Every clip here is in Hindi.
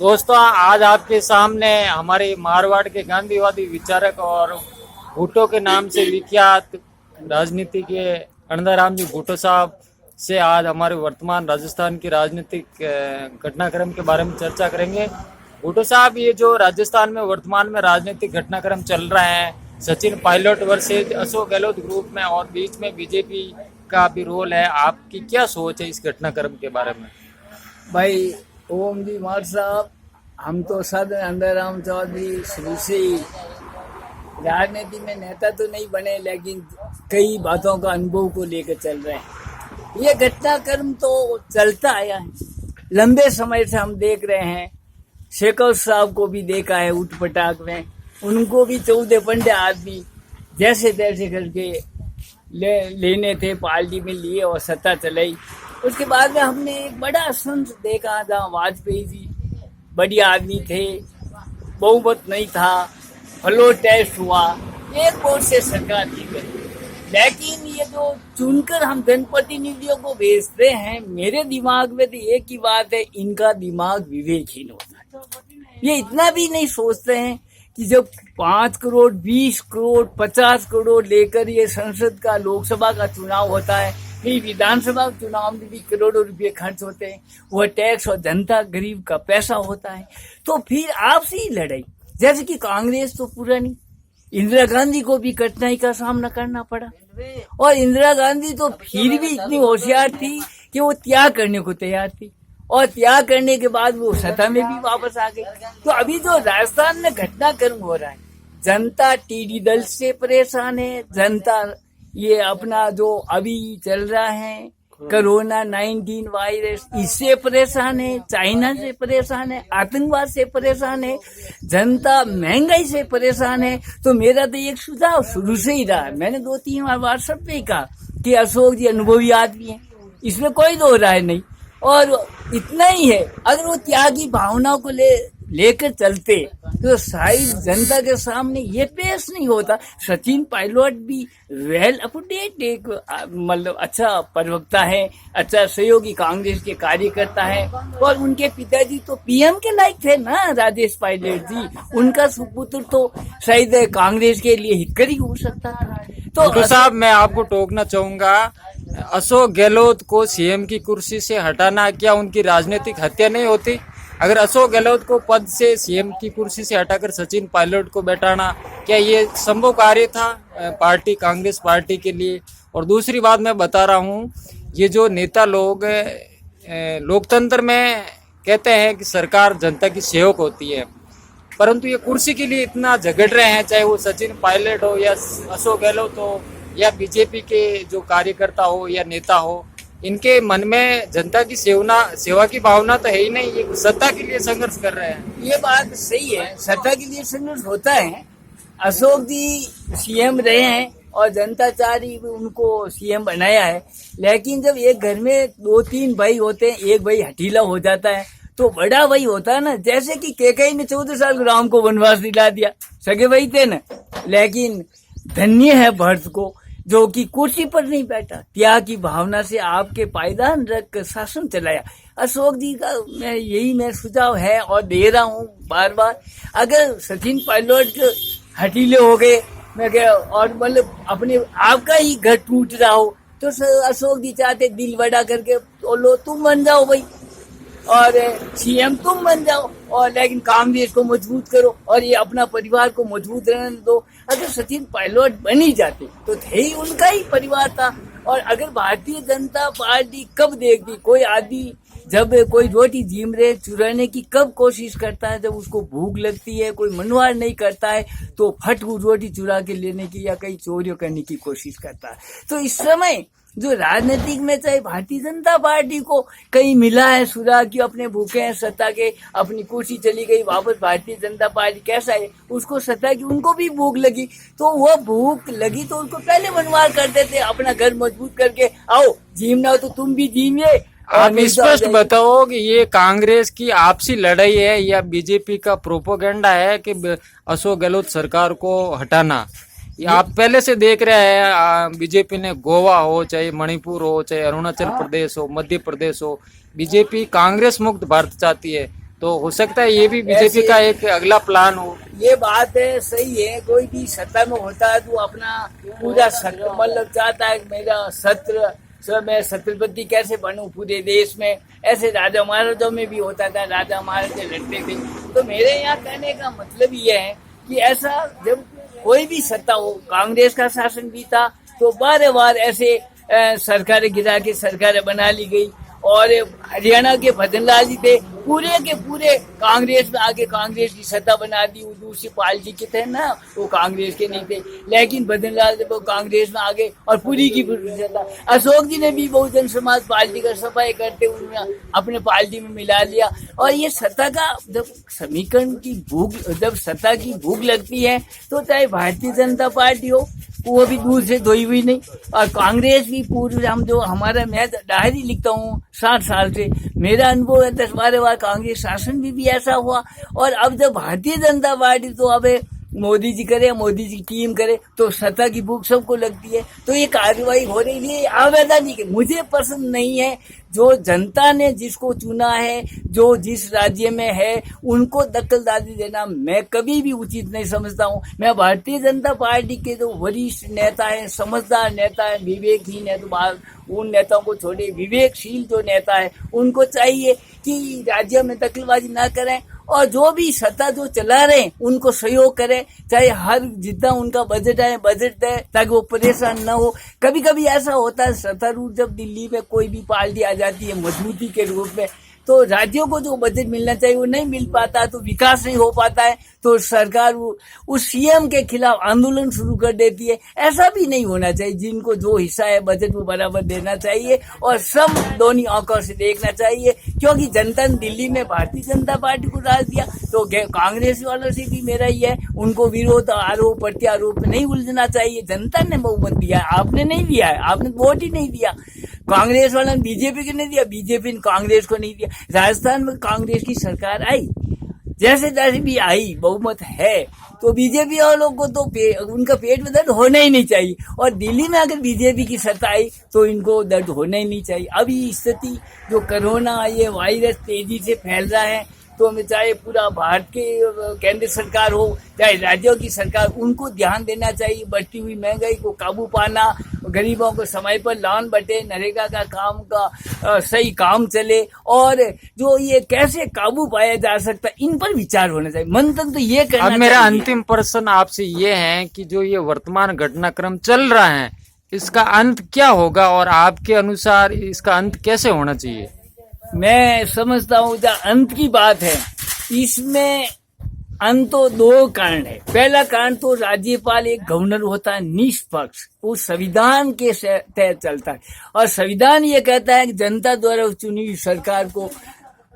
दोस्तों, आज आपके सामने हमारे मारवाड़ के गांधीवादी विचारक और भुट्टो के नाम से विख्यात राजनीति के अनंदाराम जी भुट्टो साहब से आज हमारे वर्तमान राजस्थान की राजनीतिक घटनाक्रम के बारे में चर्चा करेंगे। भुट्टो साहब, ये जो राजस्थान में वर्तमान में राजनीतिक घटनाक्रम चल रहा है, सचिन पायलट वर्सेज अशोक गहलोत ग्रुप में और बीच में बीजेपी का भी रोल है, आपकी क्या सोच है इस घटनाक्रम के बारे में? भाई ओम जी मार साहब, हम तो सद अंदराम चौधरी शुरू से ही राजनीति में नेता तो नहीं बने, लेकिन कई बातों का अनुभव को लेकर चल रहे हैं। ये घटनाक्रम तो चलता आया है, लंबे समय से हम देख रहे हैं। शेखर साहब को भी देखा है उठ पटाख में, उनको भी 14 पंडे आदमी जैसे तैसे करके लेने थे, पार्टी में लिए और सत्ता चलाई। उसके बाद में हमने एक बड़ा संत देखा जहाँ वाजपेयी जी बढ़िया आदमी थे, बहुमत नहीं था, फ्लोर टेस्ट हुआ, एक वोट से सरकार की गई। लेकिन ये जो चुनकर हम जनप्रतिनिधियों को भेजते हैं, मेरे दिमाग में तो एक ही बात है, इनका दिमाग विवेकहीन होता है। ये इतना भी नहीं सोचते हैं कि जब 5 करोड़ 20 करोड़ 50 करोड़ लेकर ये संसद का लोकसभा का चुनाव होता है, फिर विधानसभा चुनाव में भी करोड़ों रुपए खर्च होते हैं, वह टैक्स और जनता गरीब का पैसा होता है, तो फिर आपसी ही लड़ाई। जैसे कि कांग्रेस तो पुरानी, इंदिरा गांधी को भी कठिनाई का सामना करना पड़ा, और इंदिरा गांधी तो फिर भी इतनी होशियार थी कि वो त्याग करने को तैयार थी, और त्याग करने के बाद वो सत्ता में भी वापस आ गई। तो अभी जो राजस्थान में घटनाक्रम हो रहा है, जनता टीडी दल से परेशान है, जनता ये अपना जो अभी चल रहा है कोरोना 19 वायरस, इससे परेशान है, चाइना से परेशान है, आतंकवाद से परेशान है, जनता महंगाई से परेशान है। तो मेरा तो एक सुझाव शुरू से ही रहा है, मैंने 2-3 बार व्हाट्सएप पे कहा कि अशोक जी अनुभवी आदमी है, इसमें कोई दो राय नहीं, और इतना ही है, अगर वो त्यागी भावनाओं को लेकर चलते तो शायद जनता के सामने ये पेश नहीं होता। सचिन पायलट भी वेल अपडेट एक मतलब अच्छा प्रवक्ता है, अच्छा सहयोगी कांग्रेस के कार्यकर्ता है, और उनके पिताजी तो पीएम के लायक थे ना, राजेश पायलट जी, उनका सुपुत्र तो शायद कांग्रेस के लिए हितकारी हो सकता था। तो साहब, मैं आपको टोकना चाहूंगा, अशोक गहलोत को सीएम की कुर्सी से हटाना क्या उनकी राजनीतिक हत्या नहीं होती? अगर अशोक गहलोत को पद से सीएम की कुर्सी से हटाकर सचिन पायलट को बैठाना, क्या ये संभव कार्य था पार्टी कांग्रेस पार्टी के लिए? और दूसरी बात मैं बता रहा हूँ, ये जो नेता लोग लोकतंत्र में कहते हैं कि सरकार जनता की सेवक होती है, परंतु ये कुर्सी के लिए इतना झगड़ रहे हैं, चाहे वो सचिन पायलट हो या अशोक गहलोत हो या बीजेपी के जो कार्यकर्ता हो या नेता हो, इनके मन में जनता की सेवा की भावना तो है ही नहीं, ये सत्ता के लिए संघर्ष कर रहे हैं। ये बात सही है, सत्ता के लिए संघर्ष होता है। अशोक जी सीएम रहे हैं और जनता चाह रही उनको सीएम बनाया है, लेकिन जब एक घर में 2-3 भाई होते हैं, एक भाई हठीला हो जाता है तो बड़ा भाई होता है ना। जैसे कि कैकेयी ने 14 साल राम को वनवास दिला दिया, सगे भाई थे ना, लेकिन धन्य है भरत को जो कि कुर्सी पर नहीं बैठा, त्याग की भावना से आपके पायदान रख कर शासन चलाया। अशोक जी का मैं सुझाव है और दे रहा हूँ बार बार, अगर सचिन पायलट हटीले हो गए, मैं क्या, और मतलब अपने आपका ही घर टूट रहा हो, तो अशोक जी चाहते दिल बड़ा करके तो लो तुम बन जाओ भाई, और सीएम तुम बन जाओ, और लेकिन कांग्रेस को मजबूत करो और ये अपना परिवार को मजबूत रहने दो। अगर सचिन पायलट बन ही जाते तो थे ही उनका ही परिवार था। और अगर भारतीय जनता पार्टी कब देखती, कोई आदमी जब कोई रोटी झीम रहे चुराने की कब कोशिश करता है, जब उसको भूख लगती है, कोई मनवार नहीं करता है तो फट रोटी चुरा के लेने की या कई चोरियों करने की कोशिश करता है। तो इस समय जो राजनीतिक में चाहे भारतीय जनता पार्टी को कहीं मिला है सुरा कि अपने भूखे हैं सत्ता के, अपनी कुर्सी चली गई वापस, भारतीय जनता पार्टी कैसा है, उसको सत्ता की उनको भी भूख लगी, तो वह भूख लगी तो उनको पहले मनवार करते थे, अपना घर मजबूत करके आओ जीमना हो तो तुम भी जीमिए। आप स्पष्ट बताओ कि ये कांग्रेस की आपसी लड़ाई है या बीजेपी का प्रोपोगंडा है कि अशोक गहलोत सरकार को हटाना? आप पहले से देख रहे हैं, बीजेपी ने गोवा हो, चाहे मणिपुर हो, चाहे अरुणाचल प्रदेश हो, मध्य प्रदेश हो, बीजेपी कांग्रेस मुक्त भारत चाहती है। तो हो सकता है ये भी बीजेपी ऐसे- का एक अगला प्लान हो। ये बात है, सही है। कोई भी सत्ता में होता है तो अपना पूरा सत्र मतलब चाहता है कि मेरा सत्र मैं छत्रपति कैसे बनूं पूरे देश में। ऐसे राजा महाराजाओं में भी होता था, राजा महाराजा लड़ते थे। तो मेरे यहाँ कहने का मतलब ये है कि ऐसा जब कोई भी सत्ता हो, कांग्रेस का शासन भी था तो बार बार ऐसे सरकारें गिरा के सरकारें बना ली गई। और हरियाणा के भजन लाल जी थे, पूरे के पूरे कांग्रेस में आके कांग्रेस की सत्ता बना दी। वो दूसरी पार्टी के थे ना, वो कांग्रेस के नहीं थे, लेकिन भजन लाल जब वो कांग्रेस में आ गए और पूरी की पूरी सत्ता। अशोक जी ने भी बहुजन समाज पार्टी का सफाई करते हुए अपने पार्टी में मिला लिया। और ये सत्ता का जब समीकरण की भूख, जब सत्ता की भूख लगती है तो चाहे भारतीय जनता पार्टी हो, वो भी दूर से धोई हुई नहीं। और कांग्रेस भी पूर्व, हम जो हमारा, मैं डायरी लिखता हूँ 60 साल से, मेरा अनुभव है 10-12 बार कांग्रेस शासन भी ऐसा हुआ। और अब जब भारतीय जनता पार्टी, तो अब मोदी जी करे, मोदी जी की टीम करे, तो सत्ता की भूख सबको लगती है। तो ये कार्रवाई हो रही है, आवेदन नहीं, मुझे पसंद नहीं है। जो जनता ने जिसको चुना है, जो जिस राज्य में है, उनको दखलदारी देना मैं कभी भी उचित नहीं समझता हूँ। मैं भारतीय जनता पार्टी के जो वरिष्ठ नेता हैं, समझदार नेता हैं, विवेकहीन है, तो उन नेताओं को छोड़े, विवेकशील जो नेता है उनको चाहिए कि राज्य में दखलबाजी ना करें और जो भी सत्ता जो चला रहे हैं उनको सहयोग करें। चाहे हर जितना उनका बजट है बजट दे, ताकि वो परेशान ना हो। कभी कभी ऐसा होता है सत्तारूढ़ जब दिल्ली में कोई भी पार्टी आ जाती है मजबूती के रूप में, तो राज्यों को जो बजट मिलना चाहिए वो नहीं मिल पाता, तो विकास नहीं हो पाता है, तो सरकार उस सीएम के खिलाफ आंदोलन शुरू कर देती है। ऐसा भी नहीं होना चाहिए। जिनको जो हिस्सा है बजट वो बराबर देना चाहिए और सब दोनों आंखों से देखना चाहिए। क्योंकि जनता ने दिल्ली में भारतीय जनता पार्टी को राज दिया, तो कांग्रेस वालों से भी मेरा ही है, उनको विरोध आरोप प्रत्यारोप में नहीं उलझना चाहिए। जनता ने बहुमत दिया है, आपने नहीं दिया है, आपने वोट ही नहीं दिया। कांग्रेस वालों ने बीजेपी को नहीं दिया, बीजेपी ने कांग्रेस को नहीं दिया। राजस्थान में कांग्रेस की सरकार आई, जैसे जैसे भी आई, बहुमत है, तो बीजेपी वालों को तो उनका पेट में दर्द होना ही नहीं चाहिए। और दिल्ली में अगर बीजेपी की सत्ता आई तो इनको दर्द होना ही नहीं चाहिए। अभी स्थिति जो कोरोना, ये वायरस तेजी से फैल रहा है, तो हमें चाहे पूरा भारत के केंद्र सरकार हो चाहे राज्यों की सरकार, उनको ध्यान देना चाहिए। बढ़ती हुई महंगाई को काबू पाना, गरीबों को समय पर लोन बटे, नरेगा का काम का सही काम चले, और जो ये कैसे काबू पाया जा सकता है इन पर विचार होना चाहिए। मंथन तो ये करना। अब मेरा अंतिम प्रश्न आपसे ये है कि जो ये वर्तमान घटनाक्रम चल रहा है, इसका अंत क्या होगा और आपके अनुसार इसका अंत कैसे होना चाहिए? मैं समझता हूँ जहाँ अंत की बात है, इसमें अंत तो दो कारण है। पहला कारण तो राज्यपाल एक गवर्नर होता है निष्पक्ष, वो संविधान के तहत चलता है, और संविधान ये कहता है कि जनता द्वारा चुनी हुई सरकार को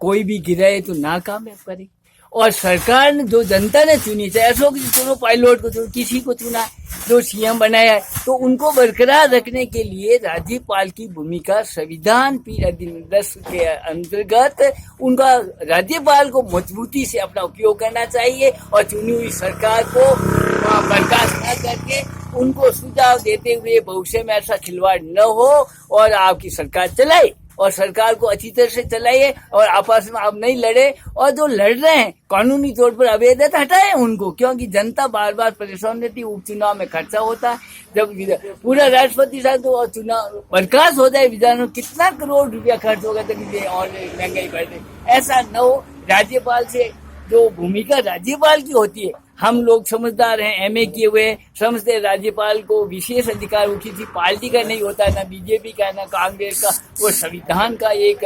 कोई भी गिराए तो नाकामयाब करे। और सरकार ने जो जनता ने चुनी, चाहे अशोक जी चुनो, पायलट को चुनो, किसी को चुना, जो सीएम बनाया है, तो उनको बरकरार रखने के लिए राज्यपाल की भूमिका संविधान पीठ अधिनियम 10 के अंतर्गत उनका राज्यपाल को मजबूती से अपना उपयोग करना चाहिए और चुनी हुई सरकार को बर्खास्त न करके उनको सुझाव देते हुए भविष्य में ऐसा खिलवाड़ न हो और आपकी सरकार चलाए, और सरकार को अच्छी तरह से चलाइए और आपस में आप नहीं लड़े। और जो लड़ रहे हैं कानूनी तौर पर अवैधता हटाए उनको, क्योंकि जनता बार बार परेशान रहती है। उपचुनाव में खर्चा होता है, जब पूरा राष्ट्रपति साहब तो चुनाव बर्खास्त हो जाए, विधान में कितना करोड़ रुपया खर्च होगा तभी और महंगाई बढ़ रही। ऐसा न हो। राज्यपाल से जो भूमिका राज्यपाल की होती है, हम लोग समझदार हैं, एमए किए हुए, समझते राज्यपाल को विशेष अधिकार वो किसी पार्टी का नहीं होता, ना बीजेपी का ना कांग्रेस का, वो संविधान का एक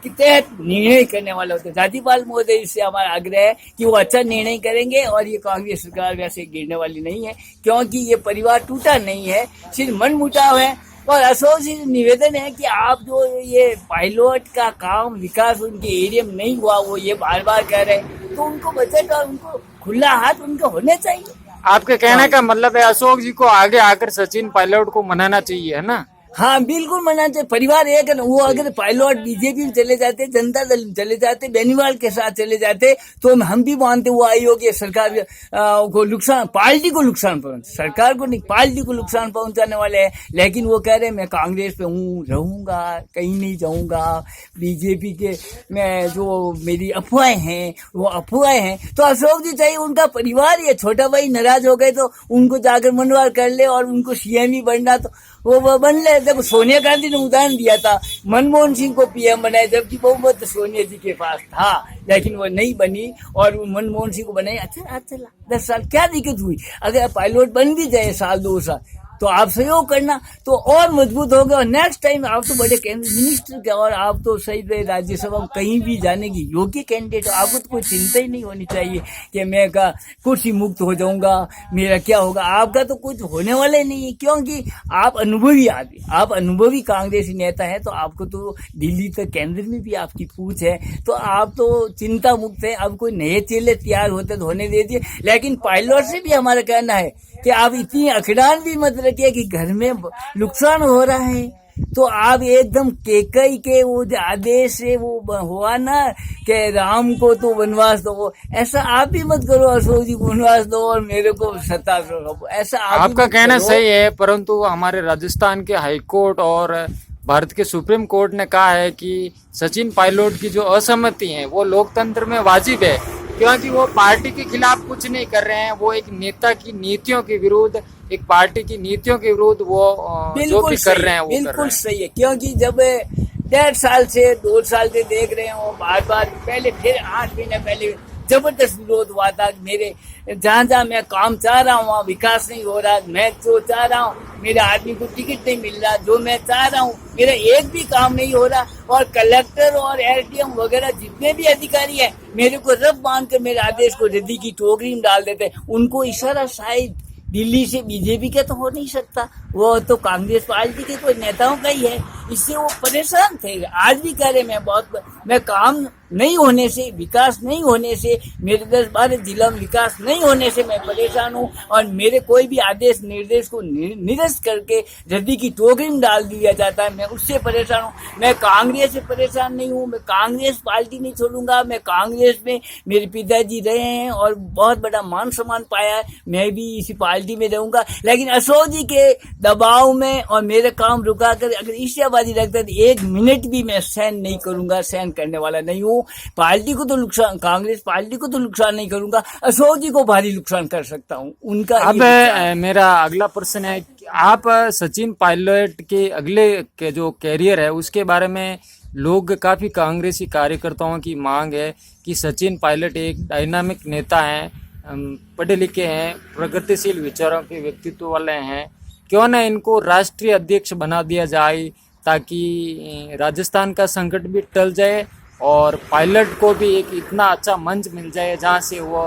के तहत निर्णय करने वाला होता है। राज्यपाल महोदय से हमारा आग्रह है कि वो अच्छा निर्णय करेंगे और ये कांग्रेस सरकार वैसे गिरने वाली नहीं है, क्योंकि ये परिवार टूटा नहीं है, सिर्फ मन मुटाव है। और अशोक जी निवेदन है कि आप जो ये पायलट का काम विकास उनके एरिया में नहीं हुआ, वो ये बार बार कह रहे हैं, तो उनको बजट और उनको खुला हाथ उनको होने चाहिए। आपके कहने का मतलब है अशोक जी को आगे आकर सचिन पायलट को मनाना चाहिए, है ना? हाँ बिल्कुल मनाना चाहिए, परिवार एक है ना। वो अगर पायलट बीजेपी में चले जाते, जनता दल में चले जाते, बेनीवाल के साथ चले जाते तो हम भी मानते वो अयोग्य सरकार को नुकसान, पार्टी को नुकसान पहुंचा, सरकार को नहीं, पार्टी को नुकसान पहुंचाने वाले हैं। लेकिन वो कह रहे हैं मैं कांग्रेस पे हूँ, रहूंगा, कहीं नहीं जाऊंगा, बीजेपी के मैं जो मेरी अफवाहें हैं वो अफवाहें हैं। तो अशोक जी चाहिए उनका परिवार, ये छोटा भाई नाराज हो गए तो उनको जाकर मनवार कर ले और उनको सीएम ही बनना तो वो बन ले। देखो सोनिया गांधी ने उदाहरण दिया था, मनमोहन सिंह को पीएम बनाए, जबकि बहुमत सोनिया जी के पास था, लेकिन वो नहीं बनी और मनमोहन सिंह को बनाई। अच्छा चला 10 साल, क्या दिक्कत हुई? अगर पायलट बन भी जाए साल 2 साल तो आप सहयोग करना तो और मजबूत होगा। और नेक्स्ट टाइम आप तो बड़े केंद्र मिनिस्टर के और आप तो सही से राज्यसभा में कहीं भी जाने की योग्य कैंडिडेट हो, आपको तो कोई चिंता ही नहीं होनी चाहिए कि मैं का कुर्सी मुक्त हो जाऊंगा, मेरा क्या होगा। आपका तो कुछ होने वाला ही नहीं है, क्योंकि आप अनुभवी आदमी, आप अनुभवी कांग्रेसी नेता है, तो आपको तो दिल्ली तक केंद्र में भी आपकी पूछ है, तो आप तो चिंता मुक्त है। अब कोई नए चेले तैयार होते तो होने दे दिए। लेकिन पायलट से भी हमारा कहना है कि आप इतनी अकड़ान भी मत रखिए कि घर में नुकसान हो रहा है तो आप एकदम केकई के वो आदेश से वो हुआ ना कि राम को तो वनवास दो, ऐसा आप भी मत करो, अशोक जी को वनवास दो और मेरे को सत्ता दो, ऐसा आप आपका कहना सही है, परंतु हमारे राजस्थान के हाईकोर्ट और भारत के सुप्रीम कोर्ट ने कहा है कि सचिन पायलट की जो असहमति है वो लोकतंत्र में वाजिब है, क्योंकि वो पार्टी के खिलाफ कुछ नहीं कर रहे हैं, वो एक नेता की नीतियों के विरुद्ध, एक पार्टी की नीतियों के विरुद्ध वो जो भी कर रहे हैं वो बिल्कुल सही है। क्योंकि जब 1.5 साल से 2 साल से देख रहे हो, बार बार पहले फिर 8 महीने पहले जबरदस्त विरोध हुआ था। मेरे जहाँ मैं काम चाह रहा हूँ वहाँ विकास नहीं हो रहा, मैं जो चाह रहा हूँ मेरे आदमी को टिकट नहीं मिल रहा, जो मैं चाह रहा हूँ मेरा एक भी काम नहीं हो रहा। और कलेक्टर और एसडीएम वगैरह जितने भी अधिकारी हैं मेरे को रब मान कर मेरे आदेश को रद्दी की टोकरी में डाल देते हैं। उनको इशारा शायद दिल्ली से बीजेपी का तो हो नहीं सकता, वो तो कांग्रेस पार्टी के कोई नेताओं का ही है, इससे वो परेशान थे। आज भी कह रहे मैं काम नहीं होने से, विकास नहीं होने से, मेरे 10-12 जिला में विकास नहीं होने से मैं परेशान हूँ और मेरे कोई भी आदेश निर्देश को निरस्त करके रद्दी की टोकरी में डाल दिया जाता है, मैं उससे परेशान हूँ। मैं कांग्रेस से परेशान नहीं हूँ, मैं कांग्रेस पार्टी नहीं छोड़ूंगा, मैं कांग्रेस में मेरे पिताजी रहे हैं और बहुत बड़ा मान सम्मान पाया है, मैं भी इसी पार्टी में रहूंगा। लेकिन अशोक जी के दबाव में और मेरे काम रुका कर अगर ईर्ष्याबाजी रखते तो 1 मिनट भी मैं सहन नहीं करूंगा, सहन करने वाला नहीं हूँ। पार्टी को तो नुकसान, कांग्रेस पार्टी को तो नुकसान नहीं करूंगा, अशोक जी को भारी नुकसान कर सकता हूँ उनका। अब मेरा अगला प्रश्न है, आप सचिन पायलट के अगले के जो कैरियर है उसके बारे में लोग काफी कांग्रेसी कार्यकर्ताओं की मांग है कि सचिन पायलट एक डायनामिक नेता हैं, पढ़े लिखे हैं, प्रगतिशील विचारों के व्यक्तित्व वाले हैं, क्यों न इनको राष्ट्रीय अध्यक्ष बना दिया जाए ताकि राजस्थान का संकट भी टल जाए और पायलट को भी एक इतना अच्छा मंच मिल जाए जहां से वो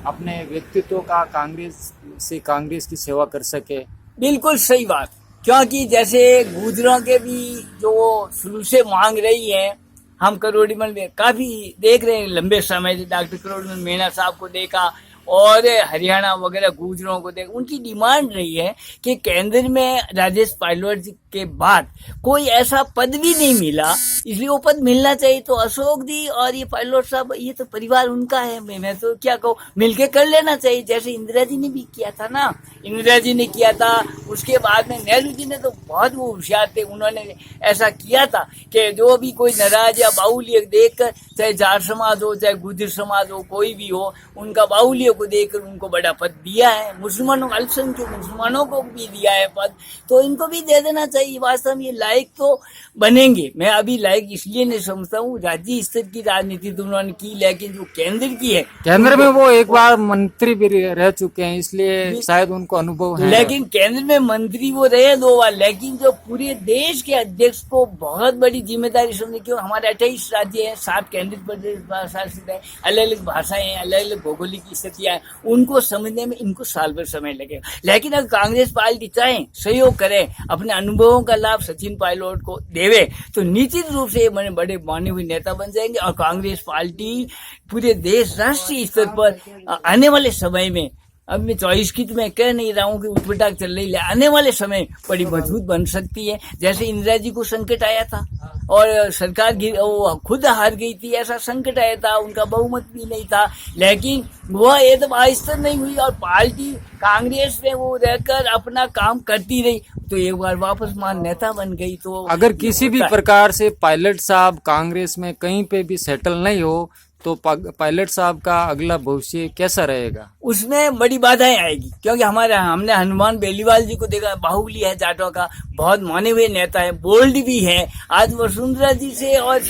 अपने व्यक्तित्व का कांग्रेस की सेवा कर सके। बिल्कुल सही बात, क्योंकि जैसे गुजरों के भी जो शुरू से मांग रही है, हम करोड़ीमल में काफी देख रहे हैं लंबे समय से, डॉक्टर करोड़ीमल मीणा साहब को देखा और हरियाणा वगैरह गुजरों को देख, उनकी डिमांड रही है कि केंद्र में राजेश पायलट के बाद कोई ऐसा पद भी नहीं मिला, इसलिए वो पद मिलना चाहिए। तो अशोक जी और ये पायलट साहब, ये तो परिवार उनका है, मैं तो क्या कहूँ, मिलके कर लेना चाहिए, जैसे इंदिरा जी ने भी किया था ना, इंदिरा जी ने किया था। उसके बाद में नेहरू जी ने तो बहुत वो होशियार थे, उन्होंने ऐसा किया था कि जो भी कोई नाराज या बाहुल्य देखकर, चाहे जाट समाज हो चाहे गुजर समाज हो, कोई भी हो, उनका बाहुल्य को देखकर उनको बड़ा पद दिया है। मुसलमानों, अल्पसंख्यक मुसलमानों को भी दिया है पद, तो इनको भी दे देना चाहिए। वास्तव में ये लायक तो बनेंगे, मैं अभी लायक इसलिए नहीं समझता हूँ, राज्य स्तर की राजनीति तो उन्होंने की, लेकिन जो केंद्र की है, केंद्र में वो एक बार मंत्री भी रह चुके हैं, इसलिए शायद उनको अनुभव है। लेकिन केंद्र में मंत्री वो रहे 2 बार, लेकिन जो पूरे देश के अध्यक्ष को बहुत बड़ी जिम्मेदारी समझे, क्यों हमारे 28 राज्य हैं, 7 केंद्र प्रदेश शासित है, अलग अलग भाषाएं हैं, अलग अलग भौगोलिक स्थितियां हैं, उनको समझने में इनको साल भर समय लगेगा। लेकिन अगर कांग्रेस पार्टी चाहे सहयोग करे, अपने अनुभवों का लाभ सचिन पायलट को देवे, तो निश्चित रूप से बड़े बड़े माने हुए नेता बन जाएंगे और कांग्रेस पार्टी पूरे देश राष्ट्रीय स्तर पर आने वाले समय में अब मैं चॉइस की तो मैं कह नहीं रहा हूँ कि उठपटाक चल रही है, आने वाले समय बड़ी मजबूत बन सकती है। जैसे इंदिरा जी को संकट आया था और सरकार वो खुद हार गई थी, ऐसा संकट आया था, उनका बहुमत भी नहीं था, लेकिन वह एकदम आहिस्ता नहीं हुई और पार्टी कांग्रेस में वो रहकर अपना काम करती रही, तो एक बार वापस मान नेता बन गई। तो अगर किसी भी प्रकार से पायलट साहब कांग्रेस में कहीं पे भी सेटल नहीं हो तो पायलट साहब का अगला भविष्य कैसा रहेगा? उसमें बड़ी बाधाएं आएगी, क्योंकि हमने हनुमान बेलीवाल जी को देखा, बाहुबली है जाटों का, बहुत माने हुए नेता है, बोल्ड भी है। आज वसुंधरा जी से और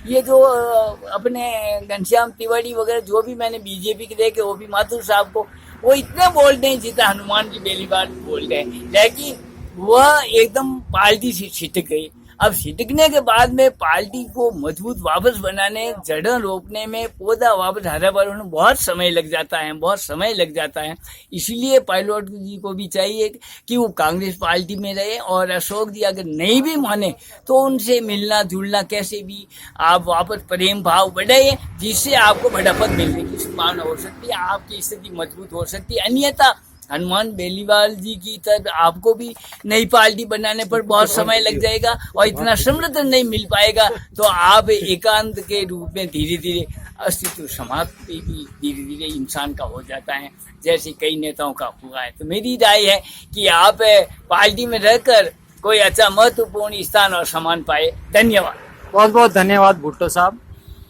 ये जो अपने घनश्याम तिवारी वगैरह जो भी मैंने बीजेपी के देखे, वो भी माथुर साहब को, वो इतने बोल्ड नहीं जितना हनुमान जी बेलीवाल बोल्ड है, लेकिन वह एकदम पार्टी से छिटक गई। अब छिटकने के बाद में पार्टी को मजबूत वापस बनाने, जड़ें रोपने में, पौधा वापस हरा भरा में बहुत समय लग जाता है। इसलिए पायलट जी को भी चाहिए कि वो कांग्रेस पार्टी में रहे, और अशोक जी अगर नहीं भी माने तो उनसे मिलना जुलना कैसे भी आप वापस प्रेम भाव बढ़ाइए, जिससे आपको बड़ा पद मिलने की संभावना हो सकती है, आपकी स्थिति मजबूत हो सकती है। अन्यथा हनुमान बेलीवाल जी की तरह आपको भी नई पार्टी बनाने पर बहुत समय लग जाएगा और इतना समर्थन नहीं मिल पाएगा, तो आप एकांत के रूप में धीरे धीरे अस्तित्व समाप्ति भी धीरे धीरे इंसान का हो जाता है, जैसे कई नेताओं का हुआ है। तो मेरी राय है कि आप पार्टी में रहकर कोई अच्छा महत्वपूर्ण स्थान और सम्मान पाए। धन्यवाद। बहुत बहुत धन्यवाद भुट्टो साहब।